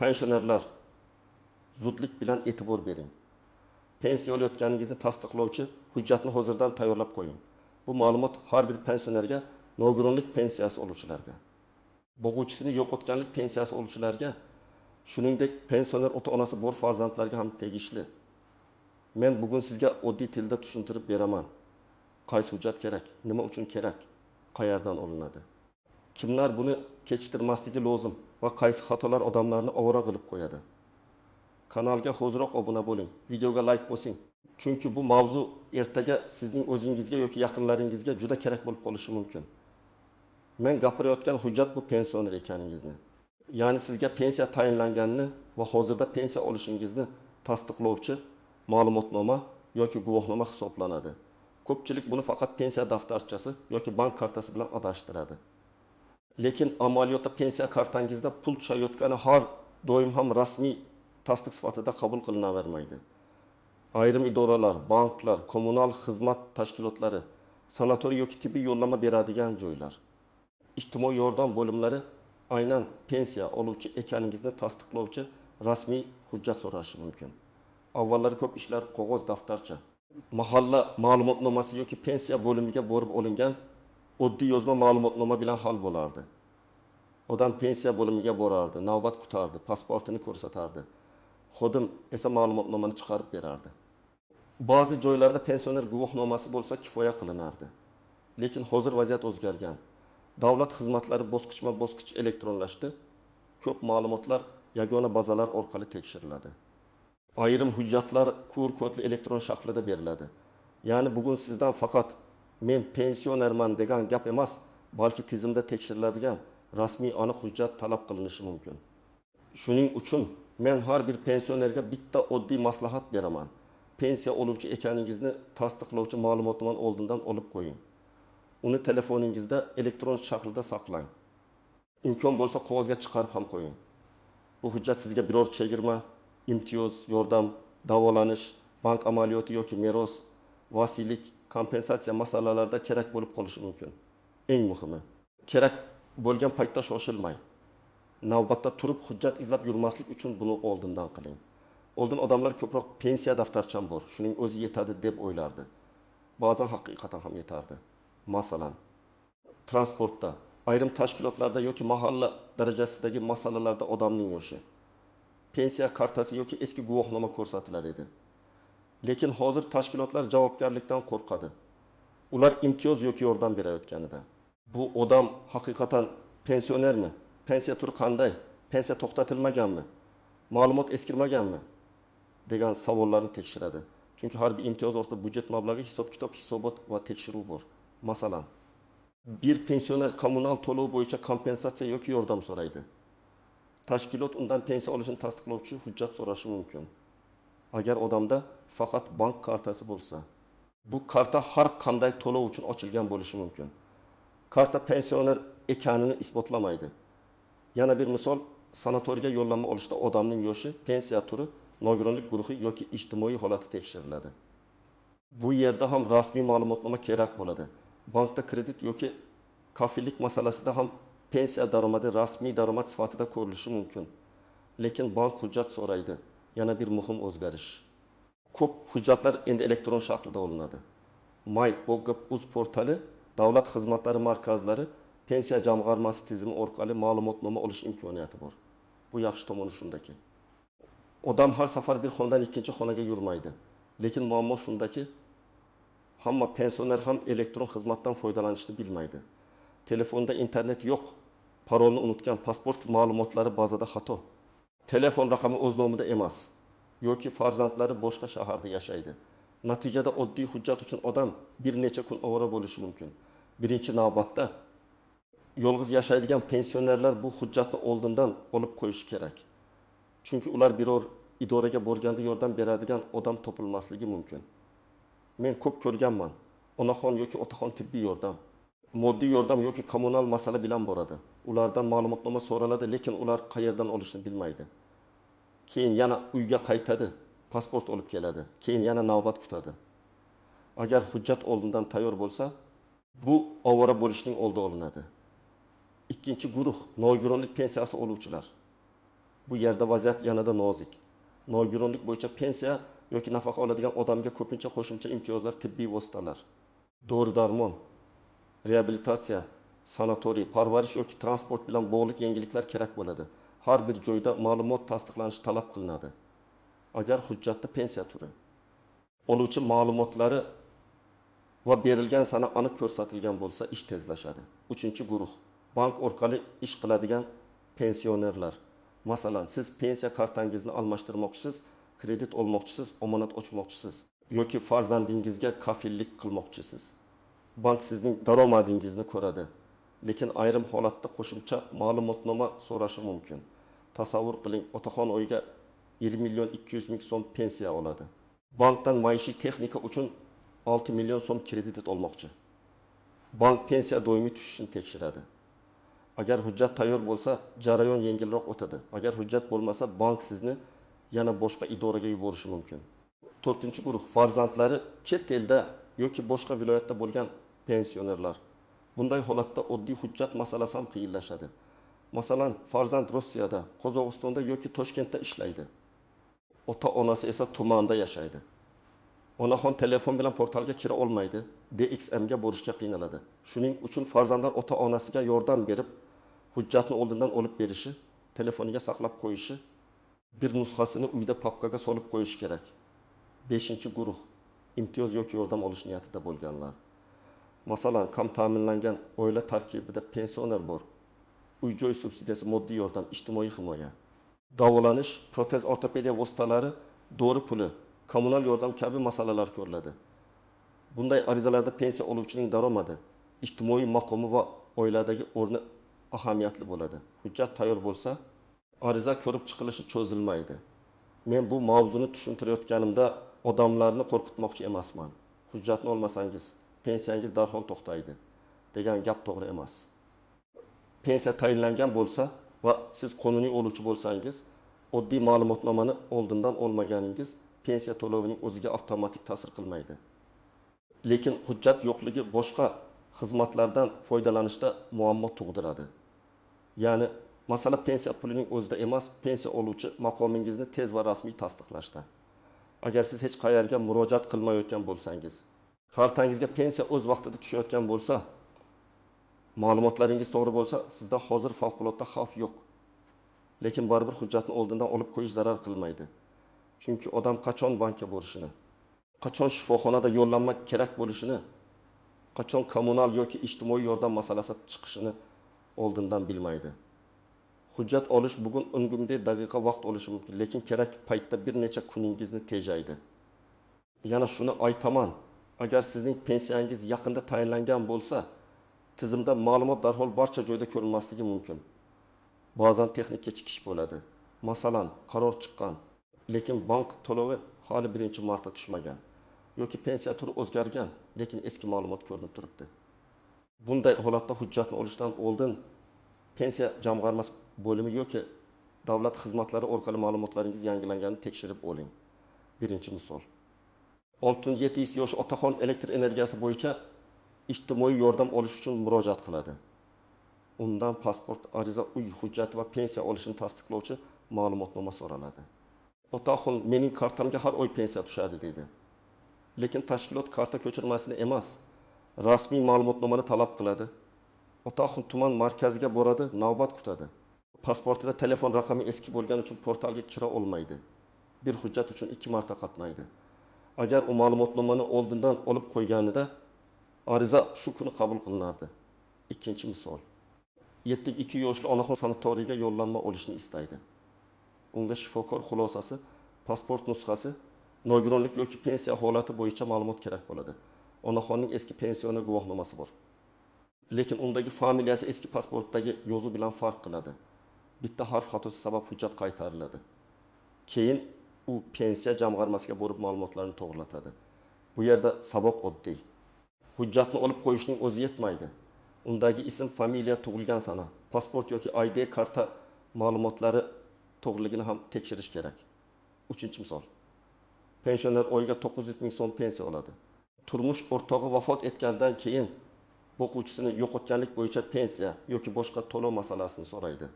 Pensionerlar, zudlik bilan e'tibor bering. Pensiya olayotganingizni tasdiqlovchi hujjatni hozirdan tayyorlab qo'ying. Bu ma'lumot har bir pensionerga, nogironlik pensiyasi oluvchilarga, bo'g'uvchisini yo'qotganlik pensiyasi oluvchilarga, shuningdek pensioner ota-onasi bor farzandlarga ham tegishli. Men bugun sizga oddiy tilda tushuntirib beraman. Qaysi hujjat kerak, nima uchun kerak, qayerdan olinadi. Kimlar buni kechirmasligi lozim va qaysi xatolar odamlarni ovora qilib qo'yadi. Kanalga hoziroq obuna bo'ling, videoga like bosing. Chunki bu mavzu ertaga sizning o'zingizga yoki yaqinlaringizga juda kerak bo'lib qolishi mumkin. Men gapirayotgan hujjat bu pensioner ekaningizni, ya'ni sizga pensiya tayinlanganini va hozirda pensiya olishingizni tasdiqlovchi ma'lumotnoma yoki guvohnoma hisoblanadi. Ko'pchilik buni faqat pensiya daftarchasi yoki bank kartasi bilan adashtiradi. Lekin amaliyotda pensiya kartangizda pul tushayotgani har doim ham rasmiy tasdiq sifatida qabul qilinavermaydi. Ayrim idoralar, banklar, kommunal xizmat tashkilotlari, sanatoriy yoki tibbiy yo'llanma beradigan joylar, ijtimoiy yordam bo'limlari aynan pensiya oluvchi ekaningizni tasdiqlovchi rasmiy hujjat so'rashi mumkin. Avvallari ko'p ishlar qog'oz daftarcha, mahalla ma'lumotnomasi yoki pensiya bo'limiga borib olingan oddiy yozma ma'lumotnoma bilan hal bo'lardi. Odam pensiya bo'limiga borardi, navbat kutardi, pasportini ko'rsatardi. Xodim esa ma'lumotnomani chiqarib berardi. Ba'zi joylarda pensioner guvohnomasi bo'lsa kifoya qilinardi. Lekin hozir vaziyat o'zgargan. Davlat xizmatlari bosqichma-bosqich elektronlashdi. Ko'p ma'lumotlar yagona bazalar orqali tekshiriladi. Ayrim hujjatlar QR kodli elektron shaklida beriladi. Ya'ni bugun sizdan faqat men pensionerman degan gap emas, balki tizimda tekshiriladigan rasmiy aniq hujjat talab qilinishi mumkin. Shuning uchun men har bir pensionerga bitta oddiy maslahat beraman. Pensiya oluvchi ekaningizni tasdiqlovchi ma'lumotnomani oldindan olib qo'ying. Uni telefoningizda elektron shaklda saqlang. Imkon bo'lsa qog'ozga chiqarib ham qo'ying. Bu hujjat sizga biror chegirma, imtiyoz, yordam, davolanish, bank amaliyoti yoki meros, vasiylik, kompensatsiya masalalarida kerak bo'lib qolishi mumkin. Eng muhimi, kerak bo'lgan paytda shoshilmang. Navbatda turib hujjat izlab yurmaslik uchun buni oldindan qiling. Oldin odamlar ko'proq pensiya daftarcham bor, shuning o'zi yetadi deb o'ylardi. Ba'zan haqiqatan ham yetardi. Masalan, transportda, ayrim tashkilotlarda yoki mahalla darajasidagi masalalarda odamning yoshi, pensiya kartasi yoki eski guvohnoma ko'rsatilar edi. Lekin hozir tashkilotlar javobgarlikdan qo'rqadi. Ular imtiyoz yoki yordam berayotganida. Bu odam haqiqatan pensionermi? Pensiya turi qanday? Pensiya to'xtatilmaganmi? Ma'lumot eskirmaganmi? degan savollarni tekshiradi. Chunki har bir imtiyoz ortida budjet mablag'i, hisob-kitob, hisobot va tekshiruv bor. Masalan, bir pensioner kommunal to'lov bo'yicha kompensatsiya yoki yordam so'raydi. Tashkilot undan pensiya olishini tasdiqlovchi hujjat so'rashi mumkin. Agar odamda faqat bank kartasi bo'lsa, bu karta har qanday to'lov uchun ochilgan bo'lishi mumkin. Karta pensioner ekanini isbotlamaydi. Yana bir misol, sanatoriyga yo'llanma olishda odamning yoshi, pensiya turi, nogironlik guruhi yoki ijtimoiy holati tekshiriladi. Bu yerda ham rasmiy ma'lumotnoma kerak bo'ladi. Bankda kredit yoki kafillik masalasida ham pensiya daromadi rasmiy daromad sifatida ko'rilishi mumkin. Lekin bank hujjat so'raydi. Yana bir muhim o'zgarish. Ko'p hujjatlar endi elektron shaklda olinadi. My.gov.uz portali, davlat xizmatlari markazlari, pensiya jamg'armasi tizimi orqali ma'lumotnoma olish imkoniyati bor. Bu yaxshi tomoni shundaki, odam har safar bir xonadan ikkinchi xonaga yurmaydi. Lekin muammo shundaki, hamma pensioner ham elektron xizmatdan foydalanishni bilmaydi. Telefonda internet yo'q, parolni unutgan, pasport ma'lumotlari bazada xato. Telefon raqami o'z nomida emas, yoki farzandlari boshqa shaharda yashaydi. Natijada oddiy hujjat uchun odam bir necha kun ovora bo'lishi mumkin. Birinchi navbatda yolg'iz yashaydigan pensionerlar bu hujjatni oldindan olib qo'yishi kerak. Chunki ular biror idoraga borganda yordam beradigan odam topilmasligi mumkin. Men ko'p ko'rganman. Onaxon yoki otaxon tibbiy yordam, moddiy yordam yoki kommunal masala bilan boradi. Ulardan ma'lumotnoma so'raladi, lekin ular qayerdan olishni bilmaydi. Keyin yana uyga qaytadi, pasport olib keladi. Keyin yana navbat kutadi. Agar hujjat oldindan tayyor bo'lsa, bu ovora bo'lishning oldi olinadi. Ikkinchi guruh nogironlik pensiyasi oluvchilar. Bu yerda vaziyat yanada nozik. Nogironlik bo'yicha pensiya yoki nafaqa oladigan odamga ko'pincha qo'shimcha imtiyozlar, tibbiy vositalar, dori-darmon, reabilitatsiya, sanatoriy, parvarish yoki transport bilan bog'liq yengilliklar kerak bo'ladi. Har bir joyda ma'lumot tasdiqlanishi talab qilinadi. Agar hujjatda pensiya turi, oluvchi ma'lumotlari va berilgan sana aniq ko'rsatilgan bo'lsa, ish tezlashadi. 3-guruh. Bank orqali ish qiladigan pensionerlar. Masalan, siz pensiya kartangizni almashtirmoqchisiz, kredit olmoqchisiz, omonat ochmoqchisiz yoki farzandingizga kafillik qilmoqchisiz. Bank sizning daromadingizni ko'radi, lekin ayrim holatda qo'shimcha ma'lumotnoma so'rashi mumkin. Tasavvur qiling, otaxon oyiga 20.200.000 so'm pensiya oladi. Bankdan maishiy texnika uchun 6 million so'm kredit olmoqchi. Bank pensiya doimiy tushishini tekshiradi. Agar hujjat tayyor bo'lsa, jarayon yengilroq o'tadi. Agar hujjat bo'lmasa, bank sizni yana boshqa idoraga yuborishi mumkin. 4-guruh. Farzandlari chet elda yoki boshqa viloyatda bo'lgan pensionerlar. Bunday holatda oddiy hujjat masalasi ham qiyinlashadi. Masalan, farzand Rossiyada, Qozog'istonda yoki Toshkentda ishlaydi. Ota-onasi esa tumanda yashaydi. Onaxon telefon bilan portalga kira olmaydi, DXM ga borishga qiynaladi. Shuning uchun farzandlar ota-onasiga yordam berib, hujjatni oldindan olib berishi, telefoniga saqlab qo'yishi, bir nusxasini uyda papkaga solib qo'yish kerak. 5-guruh. Imtiyoz yoki yordam olish niyatida bo'lganlar. Masalan, kam ta'minlangan oila tarkibida pensioner bor. Uy-joy subsidiyasi, moddiy yordam, ijtimoiy himoya, davolanish, protez, ortopediya vositalari, dori puli, kommunal yordam kabi masalalar ko'riladi. Bunday arizalarda pensiya oluvchining daromadi, ijtimoiy maqomi va oiladagi o'rni ahamiyatli bo'ladi. Hujjat tayyor bo'lsa, ariza ko'rib chiqilishi cho'zilmaydi. Men bu mavzuni tushuntirayotganimda odamlarni qo'rqitmoqchi emasman. Hujjatni olmasangiz, pensiyangiz darhol to'xtaydi degan gap to'g'ri emas. Pensiya tayinlangan bo'lsa va siz qonuniy oluvchi bo'lsangiz, oddiy ma'lumotnomani oldindan olmaganingiz pensiya to'lovining o'ziga avtomatik ta'sir qilmaydi. Lekin hujjat yo'qligi boshqa xizmatlardan foydalanishda muammo tug'diradi. Ya'ni, masala pensiya pulining o'zida emas, pensiya oluvchi maqomingizni tez va rasmiy tasdiqlashda. Agar siz hech qayerga murojaat qilmayotgan bo'lsangiz, kartangizga pensiya o'z vaqtida tushayotgan bo'lsa, ma'lumotlaringiz to'g'ri bo'lsa, sizda hozir favqulodda xavf yo'q. Lekin baribir hujjatni oldindan olib qo'yish zarar qilmaydi. Chunki odam qachon bankka borishini, qachon shifoxonada yo'llanma kerak bo'lishini, qachon kommunal yoki ijtimoiy yordam masalasi chiqishini oldindan bilmaydi. Hujjat olish bugun ungumdek daqiqa vaqt olishi mumkin, lekin kerak paytda bir necha kuningizni tejaydi. Yana shuni aytaman, agar sizning pensiyangiz yaqinda tayinlangan bo'lsa, tizimda ma'lumot darhol barcha joyda ko'rinmasligi mumkin. Ba'zan texnik kechikish bo'ladi. Masalan, qaror chiqqan, lekin bank to'lovi hali 1-marta tushmagan yoki pensiya turi o'zgargan, lekin eski ma'lumot ko'rinib turibdi. Bunday holatda hujjatni olishdan oldin pensiya jamg'armasi bo'limi yoki davlat xizmatlari orqali ma'lumotlaringiz yangilanganini tekshirib oling. Birinchi misol. 6-7 yosh otaxon elektr energiyasi bo'yicha ijtimoiy yordam olish uchun murojaat qiladi. Undan pasport, ariza, uy hujjati va pensiya olishini tasdiqlovchi ma'lumotnoma so'raladi. Otaxon mening kartamga har oy pensiya tushadi deydi. Lekin tashkilot karta ko'chirmasini emas, rasmiy ma'lumotnomani talab qiladi. Otaxon tuman markaziga boradi, navbat kutadi. Pasportida telefon raqami eski bo'lgani uchun portalga kira olmaydi. Bir hujjat uchun 2 marta qatnaydi. Agar u ma'lumotnomani oldindan olib qo'yganida ariza shu kuni qabul qilinardi. Ikkinchi misol. 7-2 yoshli onaxon sanatoriyga yo'llanma olishni istaydi. Unga shifokor xulosasi, pasport nusxasi, nogironlik yoki pensiya holati bo'yicha ma'lumot kerak bo'ladi. Onaxonning eski pensioner guvohnomasi bor. Lekin undagi familiyasi eski pasportdagi yozuv bilan farq qiladi. Bitta harf xatosi sabab hujjat qaytariladi. Keyin u pensiya jamg'armasiga borib ma'lumotlarni to'g'rilatadi. Bu yerda saboq oddiy. Hujjatni olib qo'yishning o'zi yetmaydi. Undagi ism, familiya, tug'ilgan sana, pasport yoki ID karta ma'lumotlari to'g'riligini ham tekshirish kerak. 3-misol. Pensioner oyiga 900.000 so'm pensiya oladi. Turmush o'rtog'i vafot etgandan keyin o'quvchisini yo'qotganlik bo'yicha pensiya yoki boshqa to'lov masalasini so'raydi.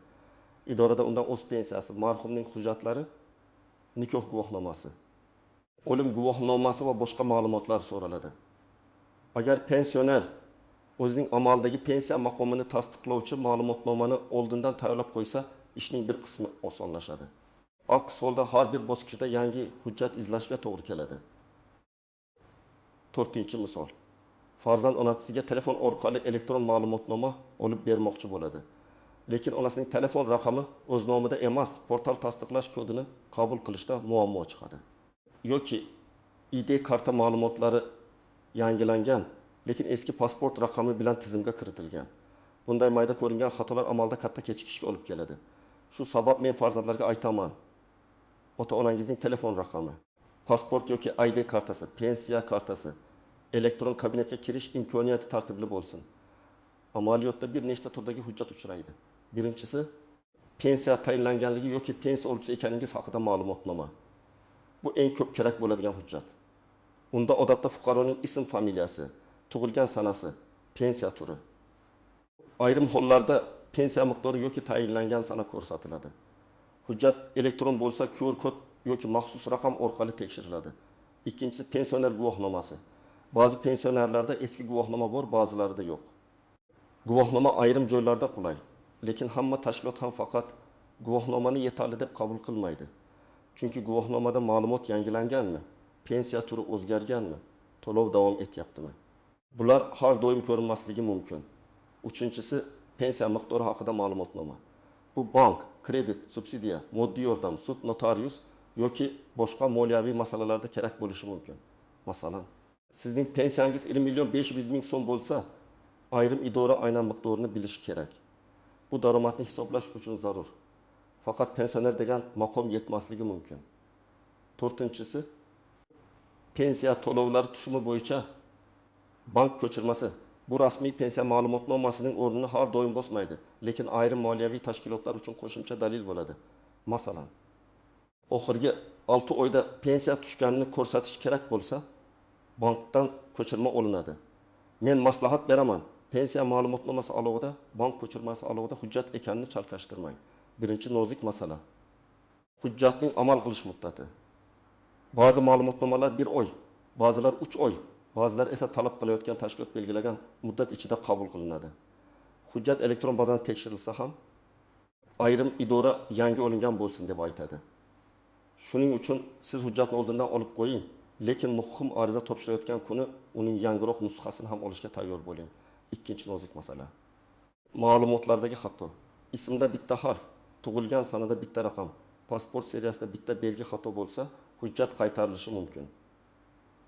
idorada undan o'z pensiyasi, marhumning hujjatlari, nikoh guvohnomasi, o'lim guvohnomasi va boshqa ma'lumotlar so'raladi. Agar pensioner o'zining amaldagi pensiya maqomini tasdiqlovchi ma'lumotnomani oldindan tayyorlab qo'ysa, ishning bir qismi osonlashadi. Aks holda har bir bosqichda yangi hujjat izlashga to'g'ri keladi. 4-misol. Farzand onasiga telefon orqali elektron ma'lumotnoma olib bermoqchi bo'ladi. Lekin onasining telefon raqami o'z nomida emas, portal tasdiqlash kodini qabul qilishda muammo chiqadi. Yoki ID karta ma'lumotlari yangilangan, lekin eski pasport raqami bilan tizimga kiritilgan. Bunday mayda ko'ringan xatolar amalda katta kechikishga olib keladi. Shu sabab men farzandlarga aytaman: ota-onangizning telefon raqami, pasport yoki ID kartasi, pensiya kartasi, elektron kabinetga kirish imkoniyati tartibli bo'lsin. Amaliyotda bir nechta turdagi hujjat uchraydi. Birinchisi, pensiya tayinlanganligi yoki pensiya olib ekaningiz haqida ma'lumotnoma. Bu eng ko'p kerak bo'ladigan hujjat. Unda odatda fuqaroning ism, familiyasi, tug'ilgan sanasi, pensiya turi. Ayrim hollarda pensiya miqdori yoki tayinlangan sana ko'rsatiladi. Hujjat elektron bo'lsa, QR kod yoki maxsus raqam orqali tekshiriladi. Ikkinchisi, pensioner guvohnomasi. Ba'zi pensionerlarda eski guvohnoma bor, ba'zilarida yo'q. Guvohnoma ayrim joylarda qulay, lekin hamma tashkilot ham faqat guvohnomani yetarli deb qabul qilmaydi. Chunki guvohnomada ma'lumot yangilanganmi, pensiya turi o'zgarganmi, to'lov davom etyaptimi? Bular har doim ko'rinmasligi mumkin. Uchinchisi, pensiya miqdori haqida ma'lumotnoma. Bu bank, kredit, subsidiya, moddiy yordam, sud, notarius yoki boshqa moliyaviy masalalarda kerak bo'lishi mumkin. Masalan, sizning pensiyangiz 1.500.000 so'm bo'lsa, ayrim idora aynan miqdorini bilishi kerak. Bu daromadni hisoblash uchun zarur. Faqat pensioner degan maqom yetmasligi mumkin. 4-si, pensiya to'lovlari tushumi bo'yicha bank ko'chirmasi. Bu rasmiy pensiya ma'lumotnomasining o'rnini har doim bosmaydi, lekin ayrim moliyaviy tashkilotlar uchun qo'shimcha dalil bo'ladi. Masalan, oxirgi 6 oyda pensiya tushganini ko'rsatish kerak bo'lsa, bankdan ko'chirma olinadi. Men maslahat beraman. Pensiya ma'lumotnomasi alohida, bank ko'chirmasi alohida hujjat ekanini chalkashtirmang. Birinchi nozik masala. Hujjatning amal qilish muddati. Ba'zi ma'lumotnomalar 1 oy, ba'zilar 3 oy, ba'zilar esa talab qilayotgan tashkilot belgilagan muddat ichida qabul qilinadi. Hujjat elektron bazadan tekshirilsa ham, ayrim idora yangi olingan bo'lsin deb aytadi. Shuning uchun siz hujjatni oldindan olib qo'ying, lekin muhim ariza topshirayotgan kuni uning yangiroq nusxasini ham olishga tayyor bo'ling. Ikkinchi nozik masala. Ma'lumotlardagi xato. Ismda bitta harf, tug'ilgan sanada bitta raqam, pasport seriyasida bitta belgi xato bo'lsa, hujjat qaytarilishi mumkin.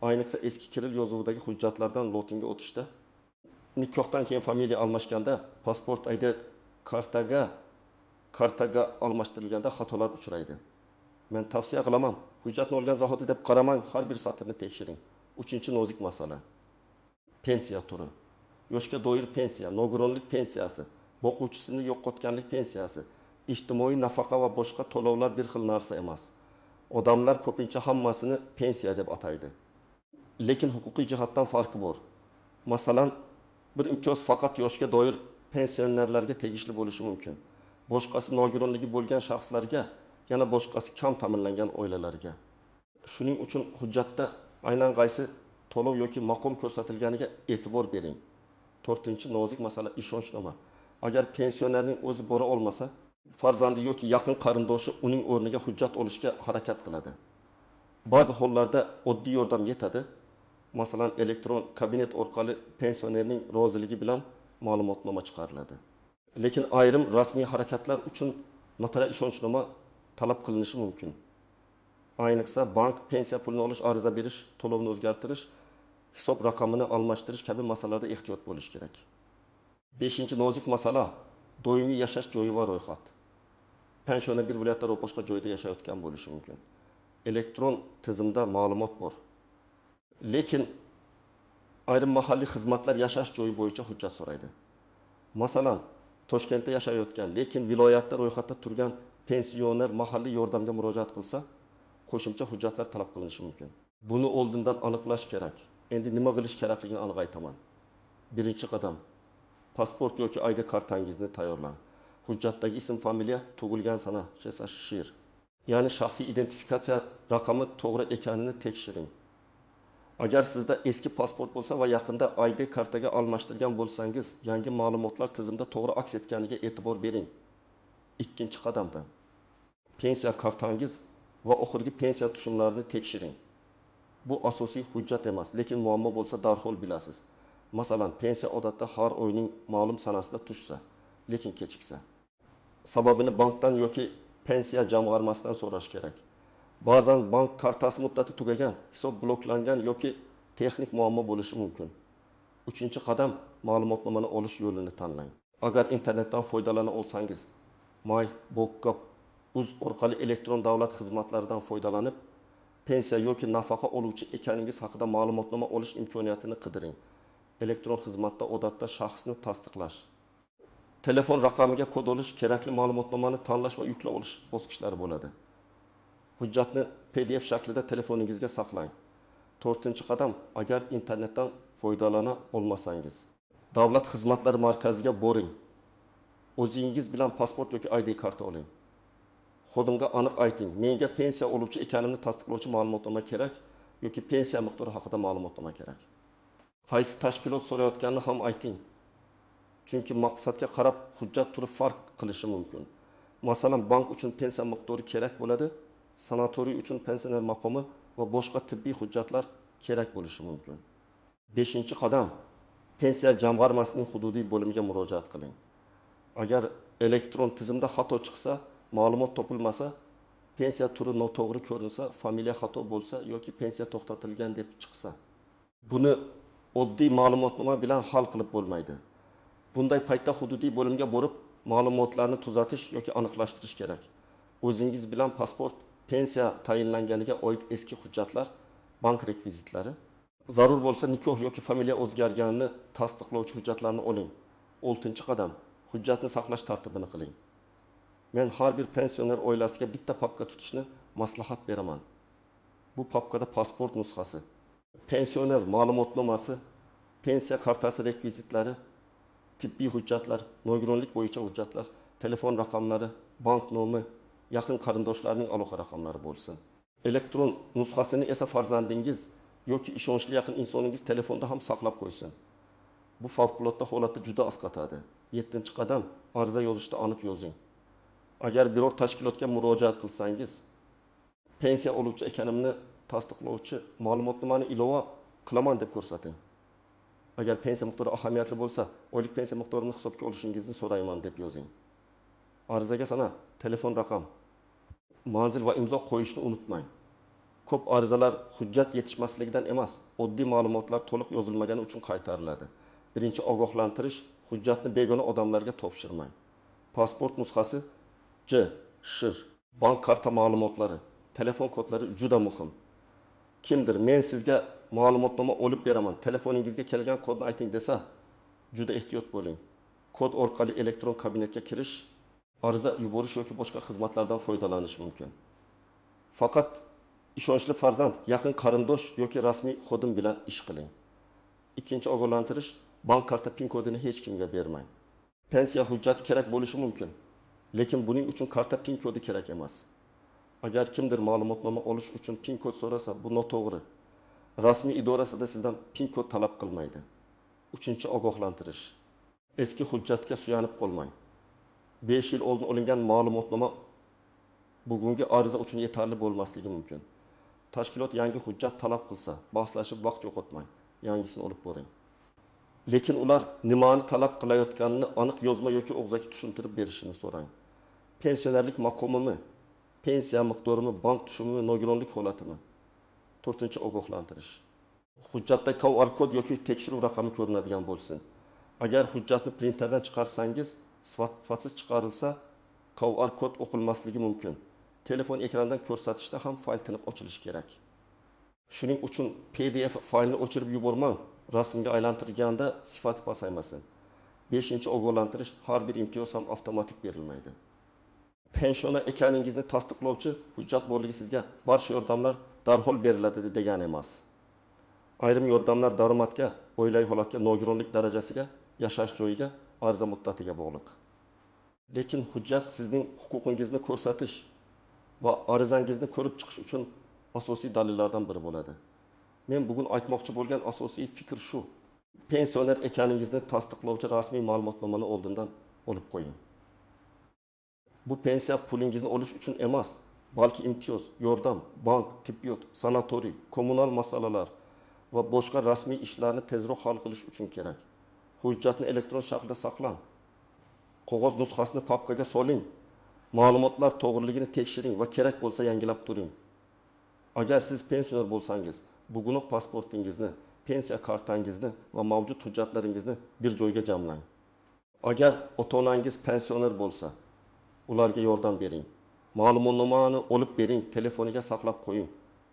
Ayniqsa eski kiril yozuvidagi hujjatlardan lotinga o'tishda, nikohdan keyin familiya almashganda, pasport ID kartaga almashtirilganda xatolar uchraydi. Men tavsiya qilaman, hujjatni olgan zahoti deb qaramang, har bir satrni tekshiring. 3-nozik masala. Pensiya turi. Yoshga doir pensiya, nogironlik pensiyasi, boquvchisini yo'qotganlik pensiyasi, ijtimoiy nafaqa va boshqa to'lovlar bir xil narsa emas. Odamlar ko'pincha hammasini pensiya deb ataydi. Lekin huquqiy jihatdan farqi bor. Masalan, bir imtiyoz faqat yoshga doir pensionerlarga tegishli bo'lishi mumkin. Boshqasi nogironligi bo'lgan shaxslarga, yana boshqasi kam ta'minlangan oilalarga. Shuning uchun hujjatda aynan qaysi to'lov yoki maqom ko'rsatilganiga e'tibor bering. 4-nozik masala, ishonchnoma. Agar pensionerning o'zi bora olmasa, farzandi yoki yaqin qarindoshi uning o'rniga hujjat olishga harakat qiladi. Ba'zi hollarda oddiy yordam yetadi. Masalan, elektron kabinet orqali pensionerning roziligi bilan ma'lumotnoma chiqariladi. Lekin ayrim rasmiy harakatlar uchun notarial ishonchnoma talab qilinishi mumkin. Ayniqsa bank pensiya pulini olish, ariza berish, to'lovni o'zgartirish, hisob raqamini almashtirish kabi masalalarda ehtiyot bo'lish kerak. 5-nozik masala, doimiy yashash joyi va ro'yxat. Pensioner bir viloyatda va boshqa joyda yashayotgan bo'lishi mumkin. Elektron tizimda ma'lumot bor. Lekin ayrim mahalliy xizmatlar yashash joyi bo'yicha hujjat so'raydi. Masalan, Toshkentda yashayotgan, lekin viloyatda ro'yxatda turgan pensioner mahalliy yordamga murojaat qilsa, qo'shimcha hujjatlar talab qilinishi mumkin. Buni oldindan aniqlash kerak. Endi nima qilish kerakligini aniq aytaman. Birinchi qadam, pasport yoki ID kartangizni tayyorlang. hujjatdagi ism familiya tug'ilgan sana shir. Ya'ni shaxsiy identifikatsiya raqami to'g'ri ekanini tekshiring. Agar sizda eski pasport bo'lsa va yaqinda ID kartaga almashtirgan bo'lsangiz, yangi ma'lumotlar tizimda to'g'ri aks etganiga e'tibor bering. Ikkinchi qadamda pensiya kartangiz va oxirgi pensiya tushumlarini tekshiring. Bu asosiy hujjat emas, lekin muammo bo'lsa darhol bilasiz. Masalan, pensiya odatda har oyning ma'lum sanasida tushsa, lekin kechiksa. Sababini bankdan yoki pensiya jamg'armasidan so'rash kerak. Ba'zan bank kartasi muddati tugagan, hisob bloklangan yoki texnik muammo bo'lishi mumkin. Uchinchi qadam, ma'lumotnomani olish yo'lini tanlang. Agar internetdan foydalana olsangiz, May, Bokkap, Uz orqali elektron davlat xizmatlaridan foydalanib, pensiya yoki nafaqa oluvchi ekaningiz haqida ma'lumotnoma olish imkoniyatini qidiring. Elektron xizmatda odatda shaxsni tasdiqlash, telefon raqamiga kod olish, kerakli ma'lumotnomani tanlash va yuklab olish bosqichlari bo'ladi. Hujjatni PDF shaklida telefoningizga saqlang. 4-qadam, agar internetdan foydalana olmasangiz, davlat xizmatlari markaziga boring. O'zingiz bilan pasport yoki ID karta oling. Xodimga aniq ayting, menga pensiya oluvchi ekanimni tasdiqlovchi ma'lumotnoma kerak yoki pensiya miqdori haqida ma'lumotnoma kerak. Qaysi tashkilot so'rayotganini ham ayting. Chunki maqsadga qarab hujjat turi farq qilishi mumkin. Masalan, bank uchun pensiya miqdori kerak bo'ladi, sanatoriy uchun pensioner maqomi va boshqa tibbiy hujjatlar kerak bo'lishi mumkin. 5-qadam, pensiya jamg'armasining hududiy bo'limiga murojaat qiling. Agar elektron tizimda xato chiqsa, ma'lumot topilmasa, pensiya turi noto'g'ri ko'rinsa, familiya xato bo'lsa yoki pensiya to'xtatilgan deb chiqsa, buni oddiy ma'lumotnoma bilan hal qilib bo'lmaydi. Bunday paytda hududiy bo'limga borib, ma'lumotlarni tuzatish yoki aniqlashtirish kerak. O'zingiz bilan pasport, pensiya tayinlanganiga oid eski hujjatlar, bank rekvizitlari, zarur bo'lsa nikoh yoki familiya o'zgarganini tasdiqlovchi hujjatlarni oling. 6-qadam, hujjatni saqlash tartibini qiling. Men har bir pensioner oilasiga bitta papka tutishni maslahat beraman. Bu papkada pasport nusxasi, pensioner ma'lumotnomasi, pensiya kartasi rekvizitlari, tibbiy hujjatlar, nogironlik bo'yicha hujjatlar, telefon raqamlari, bank nomi, yaqin qarindoshlarning aloqa raqamlari bo'lsin. Elektron nusxasini esa farzandingiz yoki ishonchli yaqin insoningiz telefonda ham saqlab qo'ysin. Bu favqulodda holatda juda asqatadi. 7-qadam, ariza yozishda aniq yozing. Agar biror tashkilotga murojaat qilsangiz, pensiya oluvchi ekanimni tasdiqlovchi ma'lumotnomani ilova qilaman deb ko'rsating. Agar pensiya miqdori ahamiyatli bo'lsa, oylik pensiya miqdorini hisobga olishingizni so'rayman deb yozing. Arizaga sana telefon raqam, manzil va imzo qo'yishni unutmang. Ko'p arizalar hujjat yetishmasligidan emas, oddiy ma'lumotlar to'liq yozilmagani uchun qaytariladi. Birinchi ogohlantirish, hujjatni begona odamlarga topshirmang. Pasport nusxasi, shir, bank karta ma'lumotlari, telefon kodlari juda muhim. Kimdir men sizga ma'lumotnoma olib beraman, telefoningizga kelgan kodni ayting desa, juda ehtiyot bo'ling. Kod orqali elektron kabinetga kirish, ariza yuborish yoki boshqa xizmatlardan foydalanish mumkin. Faqat ishonchli farzand, yaqin qarindosh yoki rasmiy xodim bilan ish qiling. Ikkinchi ogohlantirish, bank karta pin kodini hech kimga bermang. Pensiya hujjati kerak bo'lishi mumkin, lekin buning uchun karta pin kodi kerak emas. Agar kimdir ma'lumotnoma olish uchun pin kod so'rasa, bu noto'g'ri. Rasmiy idorasida sizdan pin kod talab qilmaydi. 3-ogohlantirish. Eski hujjatga suyanib qolmang. 5 yil oldin olingan ma'lumotnoma bugungi ariza uchun yetarli bo'lmasligi mumkin. Tashkilot yangi hujjat talab qilsa, bahslashib vaqt yo'qotmang, yangisini olib boring. Lekin ular nimani talab qilayotganini aniq yozma yoki og'zaki tushuntirib berishini so'rang. Pensionerlik maqomimi, pensiya miqdorimi, bank tushumimi, nogironlik holatimi? 4-ogohlantirish. Hujjatda QR kod yoki tekshiruv raqami ko'rinadigan bo'lsin. Agar hujjatni printerdan chiqarsangiz, sifatsiz chiqarilsa, QR kod o'qilmasligi mumkin. Telefon ekranidan ko'rsatishda ham fayl tiniq ochilishi kerak. Shuning uchun PDF faylni o'chirib yubormang, rasmga aylantirganda sifati pasaymasin. 5-ogohlantirish, har bir imtiyoz ham avtomatik berilmaydi. Pensioner ekaningizni tasdiqlovchi hujjat borligi sizga barcha yordamlar darhol beriladi degani emas. Ayrim yordamlar daromadga, oilaviy holatga, nogironlik darajasiga, yashash joyiga, ariza muddatiga bog'liq. Lekin hujjat sizning huquqingizni ko'rsatish va arizangizni ko'rib chiqish uchun asosiy dalillardan biri bo'ladi. Men bugun aytmoqchi bo'lgan asosiy fikr shu. Pensioner ekaningizni tasdiqlovchi rasmiy ma'lumotnomani oldindan olib qo'ying. Bu pensiya pulingizni olish uchun emas, balki imtiyoz, yordam, bank, tibbiyot, sanatoriy, kommunal masalalar va boshqa rasmiy ishlarni tezroq hal qilish uchun kerak. Hujjatni elektron shaklda saqlang. Qog'oz nusxasini papkaga soling. Ma'lumotlar to'g'riligini tekshiring va kerak bo'lsa yangilab turing. Agar siz pensioner bo'lsangiz, bugunoq pasportingizni, pensiya kartangizni va mavjud hujjatlaringizni bir joyga jamlang. Agar ota-onangiz pensioner bo'lsa, ularga yordam bering. Ma'lumotnomani olib bering, telefoniga saqlab qo'ying.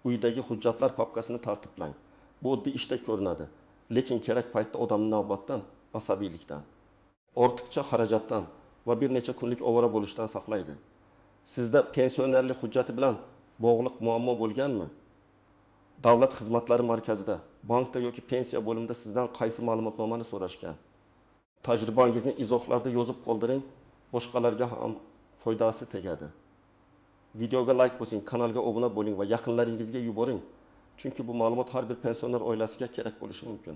Uydagi hujjatlar papkasini tartiblang. Bu oddiy ishda ko'rinadi, lekin kerak paytda odamni navbatdan, asabiylikdan, ortiqcha xarajatdan va bir necha kunlik ovora bo'lishdan saqlaydi. Sizda pensionerlik hujjati bilan bog'liq muammo bo'lganmi? Davlat xizmatlari markazida, bankda yoki pensiya bo'limida sizdan qaysi ma'lumotnomani so'rashgan? Tajribangizni izohlarda yozib qoldiring, boshqalarga ham foydasi tegadi. Videoga like bosing, kanalga obuna bo'ling va yaqinlaringizga yuboring. Chunki bu ma'lumot har bir pensioner oilasiga kerak bo'lishi mumkin.